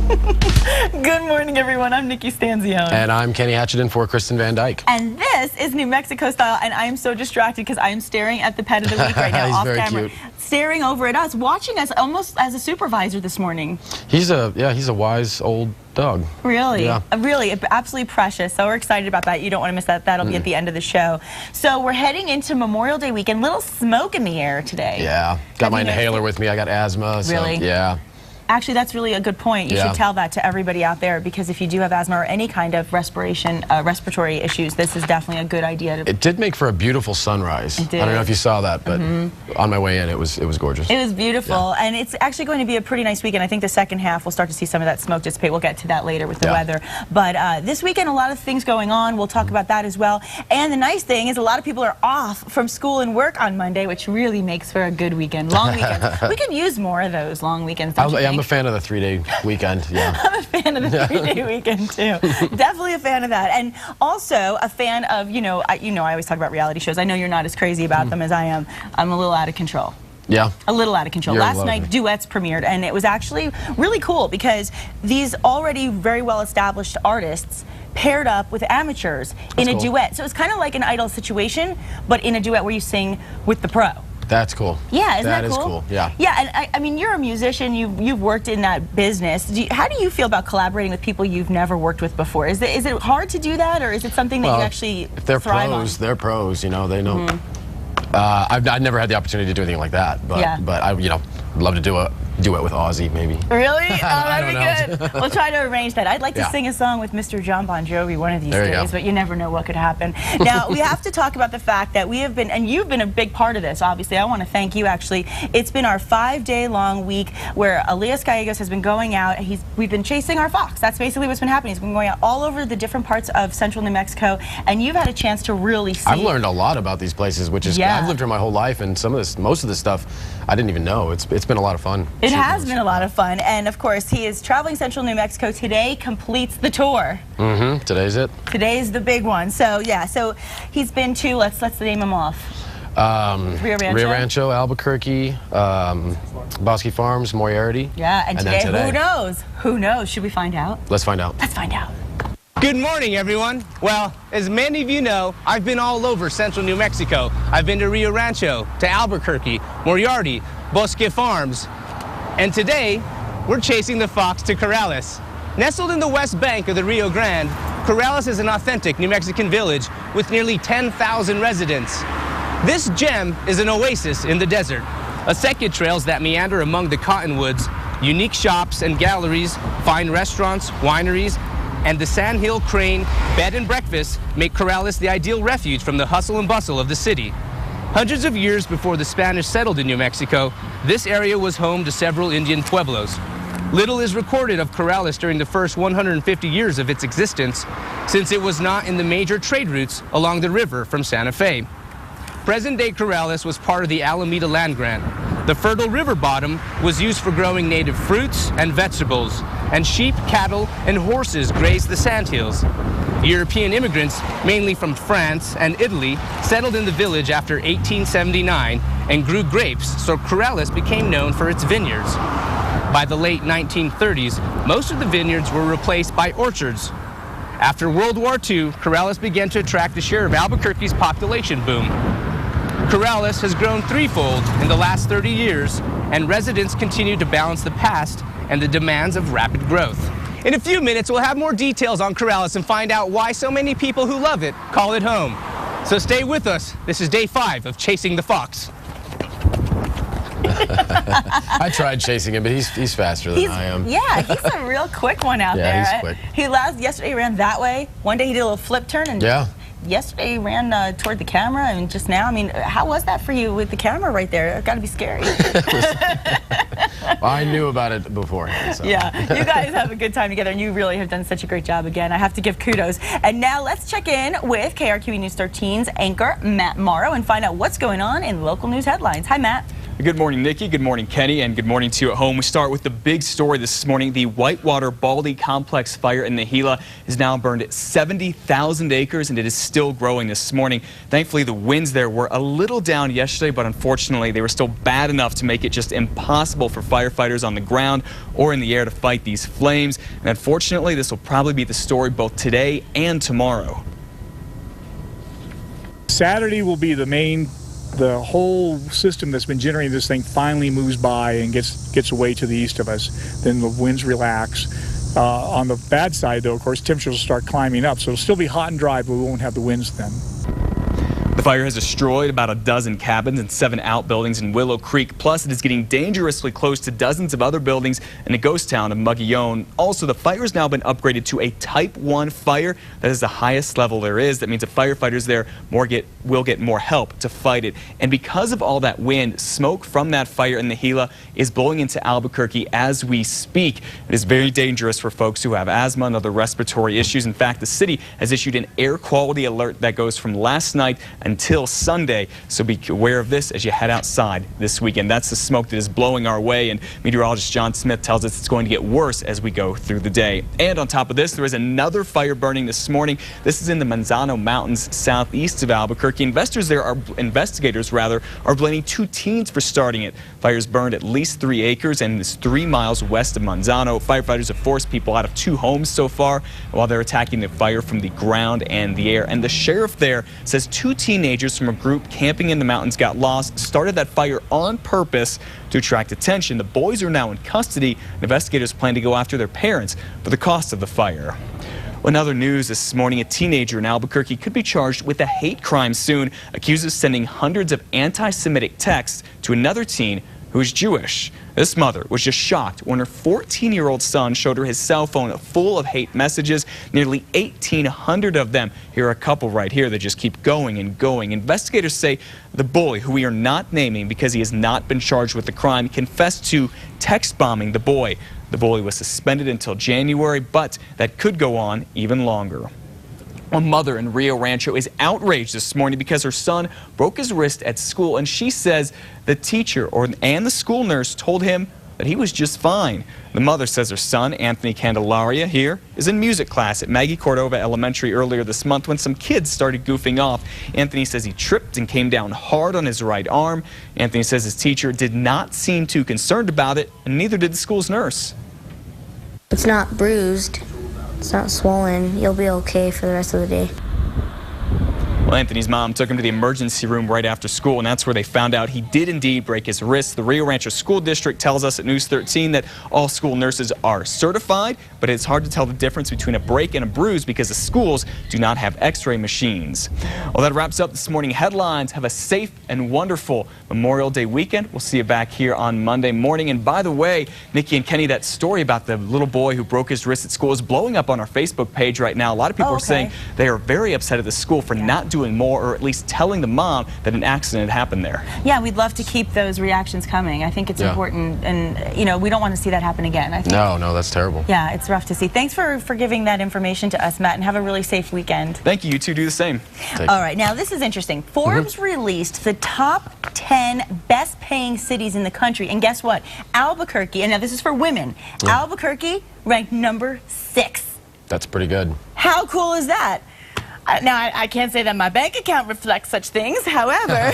Good morning, everyone. I'm Nikki Stanzione. And I'm Kenny Hatchitt in for Kristen Van Dyke. And this is New Mexico Style, and I am so distracted because I am staring at the pet of the week right now He's off very camera. cute. Staring over at us, watching us almost as a supervisor this morning. He's a wise old dog. Really? Yeah. Really, absolutely precious. So we're excited about that. You don't want to miss that. That'll be at the end of the show. So we're heading into Memorial Day weekend. Little smoke in the air today. Yeah. Got my inhaler with me. I got asthma. Really? So, yeah. Actually, that's really a good point. You should tell that to everybody out there, because if you do have asthma or any kind of respiratory issues, this is definitely a good idea. It did make for a beautiful sunrise. It did. I don't know if you saw that, but on my way in, it was gorgeous. It was beautiful, and it's actually going to be a pretty nice weekend. I think the second half we'll start to see some of that smoke dissipate. We'll get to that later with the weather. But this weekend, a lot of things going on. We'll talk about that as well. And the nice thing is a lot of people are off from school and work on Monday, which really makes for a good weekend. Long weekends. We can use more of those long weekends, don't you think? I'm a fan of the 3-day weekend. Yeah. I'm a fan of the 3-day weekend too. Definitely a fan of that, and also a fan of I always talk about reality shows. I know you're not as crazy about them as I am. I'm a little out of control. Yeah. A little out of control. Last night, Duets premiered, and it was actually really cool because these already very well-established artists paired up with amateurs in a duet. So it's kind of like an Idol situation, but in a duet where you sing with the pro. That's cool. Yeah, isn't that cool? That is cool, yeah. Yeah, and I mean, you're a musician, you've worked in that business. How do you feel about collaborating with people you've never worked with before? Is it hard to do that, or is it something that you actually if they're thrive pros, on? they're pros, you know, they know. I've never had the opportunity to do anything like that, but I would love to do a duet with Ozzy, maybe. Really? Oh, that'd be good. We'll try to arrange that. I'd like to sing a song with Mr. John Bon Jovi one of these days, but you never know what could happen. Now, we have to talk about the fact that we have been, and you've been a big part of this, obviously. I want to thank you, actually. It's been our 5-day-long week where Elias Gallegos has been going out. We've been chasing our fox. That's basically what's been happening. He's been going out all over the different parts of central New Mexico, and you've had a chance to really see. I've learned a lot about these places, which is, I've lived here my whole life, and most of this stuff, I didn't even know. It's been a lot of fun. It has been a lot of fun, and of course he is traveling central New Mexico today. Completes the tour. Today's it. Today's the big one. So yeah, so he's been to let's name them off. Rio Rancho, Albuquerque, Bosque Farms, Moriarty. Yeah, and today, who knows? Who knows? Should we find out? Let's find out. Let's find out. Good morning, everyone. Well, as many of you know, I've been all over central New Mexico. I've been to Rio Rancho, to Albuquerque, Moriarty, Bosque Farms, and today we're chasing the fox to Corrales. Nestled in the west bank of the Rio Grande, Corrales is an authentic New Mexican village with nearly 10,000 residents. This gem is an oasis in the desert. Acequia trails that meander among the cottonwoods, unique shops and galleries, fine restaurants, wineries, and the Sandhill Crane bed and breakfast make Corrales the ideal refuge from the hustle and bustle of the city. Hundreds of years before the Spanish settled in New Mexico, this area was home to several Indian pueblos. Little is recorded of Corrales during the first 150 years of its existence, since it was not in the major trade routes along the river from Santa Fe. Present-day Corrales was part of the Alameda land grant. The fertile river bottom was used for growing native fruits and vegetables, and sheep, cattle, and horses grazed the sandhills. European immigrants, mainly from France and Italy, settled in the village after 1879 and grew grapes, so Corrales became known for its vineyards. By the late 1930s, most of the vineyards were replaced by orchards. After World War II, Corrales began to attract a share of Albuquerque's population boom. Corrales has grown threefold in the last 30 years, and residents continue to balance the past and the demands of rapid growth. In a few minutes, we'll have more details on Corrales and find out why so many people who love it call it home. So stay with us. This is day 5 of Chasing the Fox. I tried chasing him, but he's faster than I am. Yeah, he's a real quick one out there. He's quick. Yesterday he ran that way. One day he did a little flip turn, and yesterday he ran toward the camera, and just now, I mean, how was that for you with the camera right there? It's got to be scary. Well, I knew about it beforehand. So. Yeah, you guys have a good time together, and you really have done such a great job again. I have to give kudos. And now let's check in with KRQE News 13's anchor, Mauro, and find out what's going on in local news headlines. Hi, Matt. Good morning, Nikki. Good morning, Kenny. And good morning to you at home. We start with the big story this morning. The Whitewater Baldy Complex fire in the Gila has now burned 70,000 acres, and it is still growing this morning. Thankfully, the winds there were a little down yesterday, but unfortunately, they were still bad enough to make it just impossible for firefighters on the ground or in the air to fight these flames. And unfortunately, this will probably be the story both today and tomorrow. Saturday will be the whole system that's been generating this thing finally moves by and gets away to the east of us. Then the winds relax. On the bad side, though, of course, temperatures will start climbing up. So it'll still be hot and dry, but we won't have the winds then. The fire has destroyed about a dozen cabins and 7 outbuildings in Willow Creek. Plus, it is getting dangerously close to dozens of other buildings in the ghost town of Mogollon. Also, the fire has now been upgraded to a Type 1 fire. That is the highest level there is. That means the firefighters there will get more help to fight it. And because of all that wind, smoke from that fire in the Gila is blowing into Albuquerque as we speak. It is very dangerous for folks who have asthma and other respiratory issues. In fact, the city has issued an air quality alert that goes from last night until Sunday, so be aware of this as you head outside this weekend. That's the smoke that is blowing our way, and meteorologist John Smith tells us it's going to get worse as we go through the day. And on top of this, there is another fire burning this morning. This is in the Manzano Mountains southeast of Albuquerque. Investigators are blaming 2 teens for starting it. Fires burned at least 3 acres and is 3 miles west of Manzano. Firefighters have forced people out of 2 homes so far while they're attacking the fire from the ground and the air. And the sheriff there says 2 teenagers from a group camping in the mountains got lost, started that fire on purpose to attract attention. The boys are now in custody. Investigators plan to go after their parents for the cost of the fire. In other news this morning, a teenager in Albuquerque could be charged with a hate crime soon, accused of sending hundreds of anti-Semitic texts to another teen who is Jewish. This mother was just shocked when her 14-year-old son showed her his cell phone full of hate messages, nearly 1,800 of them. Here are a couple right here that just keep going and going. Investigators say the boy, who we are not naming because he has not been charged with the crime, confessed to text bombing the boy. The boy was suspended until January, but that could go on even longer. A mother in Rio Rancho is outraged this morning because her son broke his wrist at school, and she says the teacher and the school nurse told him that he was just fine. The mother says her son, Anthony Candelaria, here, is in music class at Maggie Cordova Elementary earlier this month when some kids started goofing off. Anthony says he tripped and came down hard on his right arm. Anthony says his teacher did not seem too concerned about it, and neither did the school's nurse. It's not bruised. It's not swollen. You'll be okay for the rest of the day. Well, Anthony's mom took him to the emergency room right after school, and that's where they found out he did indeed break his wrist. The Rio Rancho School District tells us at News 13 that all school nurses are certified, but it's hard to tell the difference between a break and a bruise because the schools do not have x-ray machines. Well, that wraps up this morning headlines. Have a safe and wonderful Memorial Day weekend. We'll see you back here on Monday morning. And by the way, Nikki and Kenny, that story about the little boy who broke his wrist at school is blowing up on our Facebook page right now. A lot of people are saying they are very upset at the school for not doing more, or at least telling the mom that an accident happened there. Yeah, we'd love to keep those reactions coming. I think it's important, and you know, we don't want to see that happen again. I think. No, that's terrible. Yeah, it's rough to see. Thanks for giving that information to us, Matt, and have a really safe weekend. Thank you. You two do the same. All right, now this is interesting. Forbes released the top 10 best paying cities in the country, and guess what? Albuquerque, and now this is for women, Albuquerque ranked number 6. That's pretty good. How cool is that? Now, I can't say that my bank account reflects such things. However,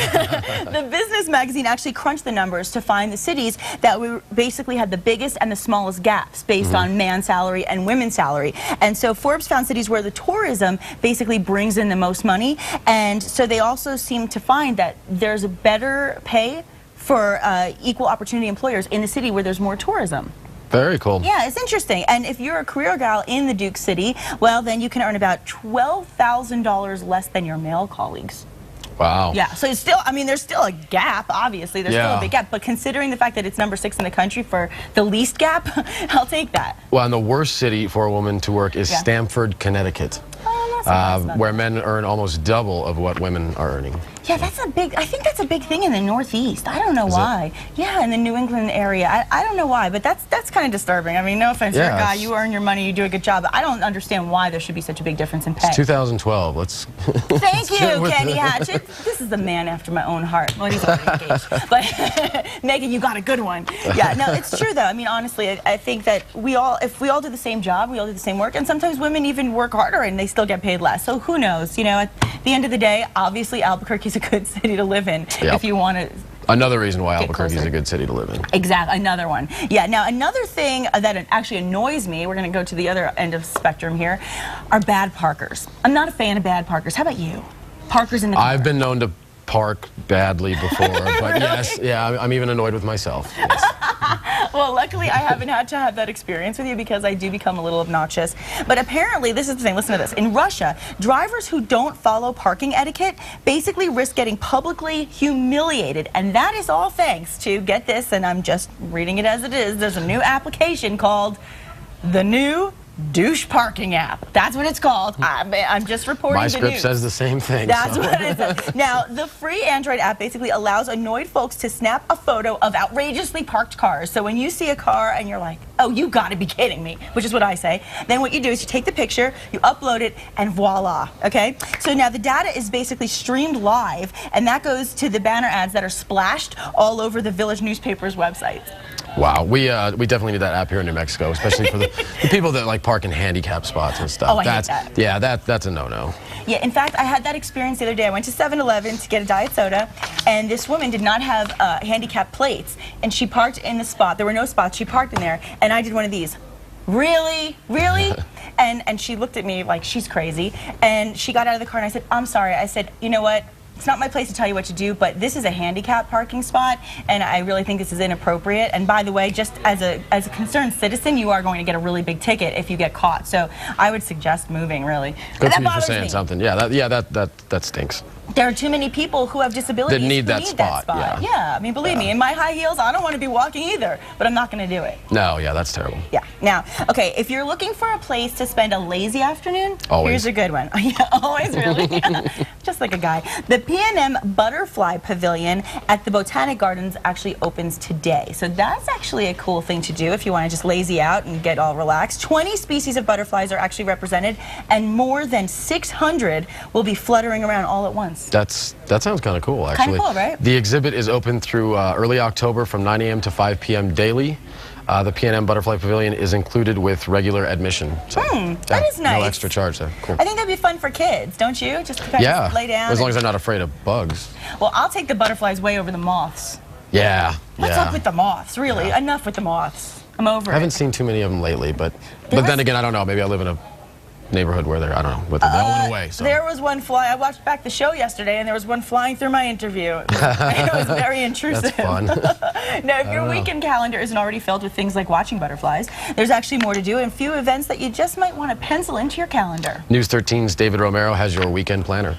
the business magazine actually crunched the numbers to find the cities that basically had the biggest and the smallest gaps based on man's salary and women's salary. And so Forbes found cities where the tourism basically brings in the most money. And so they also seem to find that there's a better pay for equal opportunity employers in the city where there's more tourism. Very cool. Yeah, it's interesting. And if you're a career gal in the Duke City, well, then you can earn about $12,000 less than your male colleagues. Wow. Yeah, so it's still, I mean, there's still a gap, obviously. There's still a big gap. But considering the fact that it's number 6 in the country for the least gap, I'll take that. Well, and the worst city for a woman to work is Stamford, Connecticut, where men earn almost double of what women are earning. Yeah, I think that's a big thing in the Northeast. I don't know why. Yeah, in the New England area. I don't know why, but that's kind of disturbing. I mean, no offense, you're a guy, you earn your money, you do a good job. But I don't understand why there should be such a big difference in pay. It's 2012. Let's. Thank you, Kenny Hatchitt. This is the man after my own heart. Well, he's already engaged. But Megan, you got a good one. Yeah, no, it's true though. I mean, honestly, I think that if we all do the same job, we all do the same work, and sometimes women even work harder and they still get paid less. So who knows? You know, at the end of the day, obviously Albuquerque's a good city to live in if you want to. Another reason why Albuquerque is a good city to live in. Exactly, another one. Yeah, now another thing that actually annoys me, we're going to go to the other end of the spectrum here, are bad parkers. I'm not a fan of bad parkers. How about you? Parkers in the car. I've been known to park badly before, but really? Yes, yeah, I'm even annoyed with myself. Yes. Well, luckily I haven't had to have that experience with you because I do become a little obnoxious. But apparently, this is the thing, listen to this. In Russia, drivers who don't follow parking etiquette basically risk getting publicly humiliated. And that is all thanks to, get this, and I'm just reading it as it is, there's a new application called the new douche parking app. That's what it's called. I'm just reporting the news. My script says the same thing. That's what it says. Now, the free Android app basically allows annoyed folks to snap a photo of outrageously parked cars. So when you see a car and you're like, oh, you gotta be kidding me, which is what I say, then what you do is you take the picture, you upload it, and voila, okay? So now the data is basically streamed live, and that goes to the banner ads that are splashed all over the Village newspaper's website. Wow, we definitely need that app here in New Mexico, especially for the people that like park in handicap spots and stuff. Oh, I hate that. Yeah, that's a no-no. Yeah, in fact, I had that experience the other day. I went to 7-Eleven to get a diet soda, and this woman did not have handicap plates, and she parked in the spot. There were no spots. She parked in there, and I did one of these. Really? Really? and she looked at me like she's crazy, and she got out of the car, and I said, I'm sorry. I said, you know what? It's not my place to tell you what to do, but this is a handicap parking spot, and I really think this is inappropriate. And by the way, just as a concerned citizen, you are going to get a really big ticket if you get caught. So I would suggest moving, really. Good for you for saying something. Yeah, that stinks. There are too many people who have disabilities that need that spot. Yeah, I mean, believe me, in my high heels, I don't want to be walking either, but I'm not going to do it. No, yeah, that's terrible. Yeah. Now, okay, if you're looking for a place to spend a lazy afternoon, here's a good one. Yeah, always, really. Just like a guy. The PNM Butterfly Pavillion at the Botanic Gardens actually opens today. So that's actually a cool thing to do if you want to just lazy out and get all relaxed. 20 species of butterflies are actually represented, and more than 600 will be fluttering around all at once. That sounds kind of cool, actually. Kind of cool, right? The exhibit is open through early October from 9 a.m. to 5 p.m. daily. The PNM Butterfly Pavillion is included with regular admission. So, that is nice. No extra charge there. Cool. I think that'd be fun for kids, don't you? Just to kind of lay down. As long as they're not afraid of bugs. Well, I'll take the butterflies way over the moths. Yeah. What's up with the moths? Really, enough with the moths. I'm over it. I haven't seen too many of them lately, but then again, I don't know. Maybe I live in a neighborhood where I don't know, but they all went away. So. There was one fly. I watched back the show yesterday, and there was one flying through my interview. It was very intrusive. That's fun. Now, if your weekend calendar isn't already filled with things like watching butterflies, there's actually more to do and few events that you just might want to pencil into your calendar. News 13's David Romero has your weekend planner.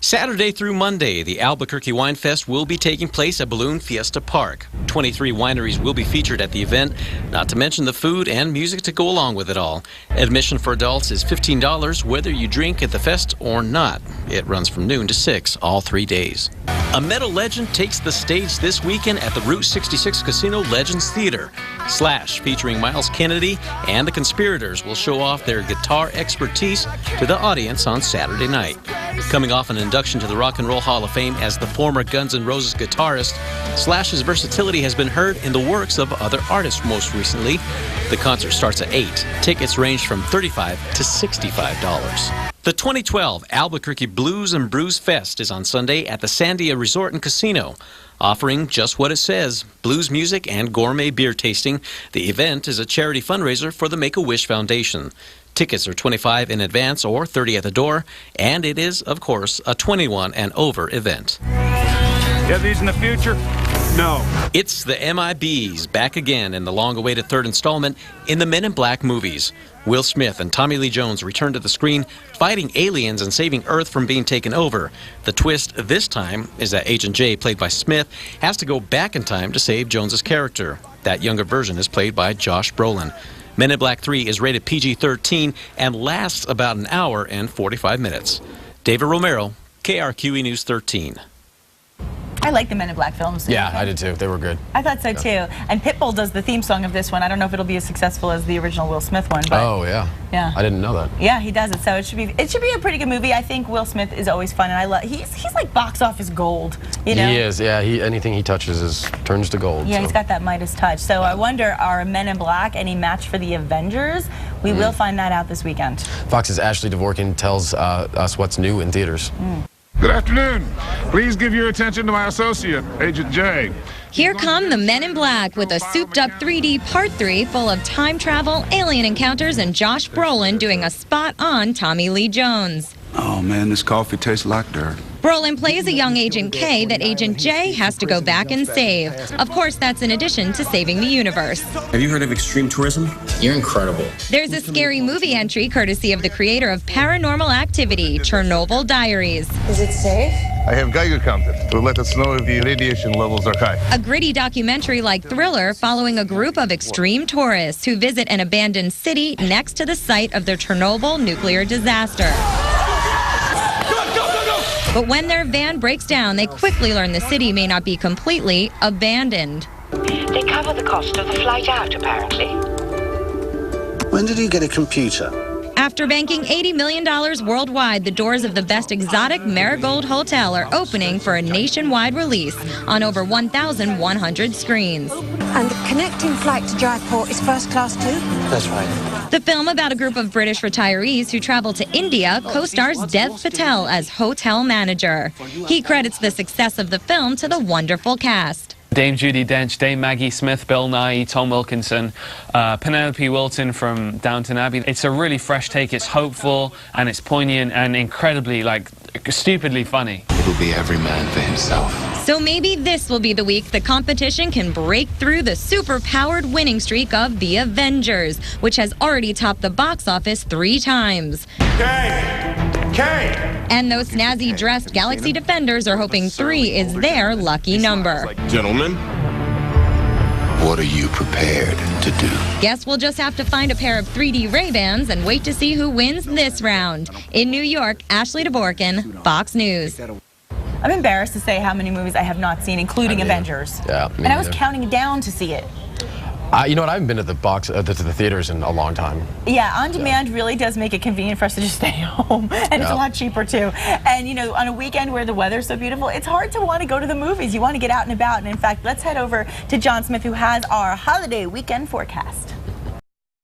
Saturday through Monday, the Albuquerque Wine Fest will be taking place at Balloon Fiesta Park. 23 wineries will be featured at the event, not to mention the food and music to go along with it all. Admission for adults is $15 whether you drink at the fest or not. It runs from noon to 6 all 3 days. A metal legend takes the stage this weekend at the Route 66 Casino Legends Theater. Slash, featuring Miles Kennedy and the Conspirators, will show off their guitar expertise to the audience on Saturday night. Coming off an induction to the Rock and Roll Hall of Fame as the former Guns N' Roses guitarist, Slash's versatility has been heard in the works of other artists most recently. The concert starts at 8. Tickets range from $35 to $65. The 2012 Albuquerque Blues and Brews Fest is on Sunday at the Sandia Resort and Casino. Offering just what it says, blues music and gourmet beer tasting, the event is a charity fundraiser for the Make-A-Wish Foundation. Tickets are $25 in advance or $30 at the door, and it is, of course, a 21 and over event. You have these in the future? No. It's the MIBs back again in the long-awaited third installment in the Men in Black movies. Will Smith and Tommy Lee Jones return to the screen, fighting aliens and saving Earth from being taken over. The twist this time is that Agent J, played by Smith, has to go back in time to save Jones's character. That younger version is played by Josh Brolin. Men in Black 3 is rated PG-13 and lasts about an hour and 45 minutes. David Romero, KRQE News 13. I like the Men in Black films. Yeah, I did too. They were good. I thought so too. And Pitbull does the theme song of this one. I don't know if it'll be as successful as the original Will Smith one. But oh yeah. Yeah. I didn't know that. Yeah, he does it. So it should be a pretty good movie. I think Will Smith is always fun, and I love. He's like box office gold. You know. He is. Yeah. Anything he touches turns to gold. Yeah, so. He's got that Midas touch. So I wonder, are Men in Black any match for the Avengers? We will find that out this weekend. Fox's Ashley Dvorkin tells us what's new in theaters. Good afternoon. Please give your attention to my associate, Agent J. Here come the Men in Black with a souped-up 3D Part 3 full of time travel, alien encounters, and Josh Brolin doing a spot-on Tommy Lee Jones. Oh man, this coffee tastes like dirt. Brolin plays a young Agent K that Agent J has to go back and save. Of course, that's in addition to saving the universe. Have you heard of extreme tourism? You're incredible. There's a scary movie entry courtesy of the creator of Paranormal Activity, Chernobyl Diaries. Is it safe? I have Geiger counters to let us know if the radiation levels are high. A gritty documentary-like thriller following a group of extreme tourists who visit an abandoned city next to the site of the Chernobyl nuclear disaster. But when their van breaks down, they quickly learn the city may not be completely abandoned. They cover the cost of the flight out, apparently. When did you get a computer? After banking $80 million worldwide, the doors of the best exotic Marigold Hotel are opening for a nationwide release on over 1,100 screens. And the connecting flight to Jaipur is first class too? That's right. The film about a group of British retirees who travel to India co-stars Dev Patel as hotel manager. He credits the success of the film to the wonderful cast. Dame Judi Dench, Dame Maggie Smith, Bill Nighy, Tom Wilkinson, Penelope Wilton from Downton Abbey. It's a really fresh take. It's hopeful and it's poignant and incredibly, stupidly funny. It'll be every man for himself. So maybe this will be the week the competition can break through the super-powered winning streak of The Avengers, which has already topped the box office 3 times. And those snazzy dressed Galaxy Defenders are hoping 3 is their lucky number. Gentlemen, what are you prepared to do? Guess we'll just have to find a pair of 3D Ray-Bans and wait to see who wins this round. In New York, Ashley Dvorkin, Fox News. I'm embarrassed to say how many movies I have not seen, including Avengers. Yeah, and I was counting down to see it. You know what? I haven't been to the theaters in a long time. Yeah, on demand really does make it convenient for us to just stay home, and it's a lot cheaper too. And you know, on a weekend where the weather's so beautiful, it's hard to want to go to the movies. You want to get out and about. And in fact, let's head over to John Smith, who has our holiday weekend forecast.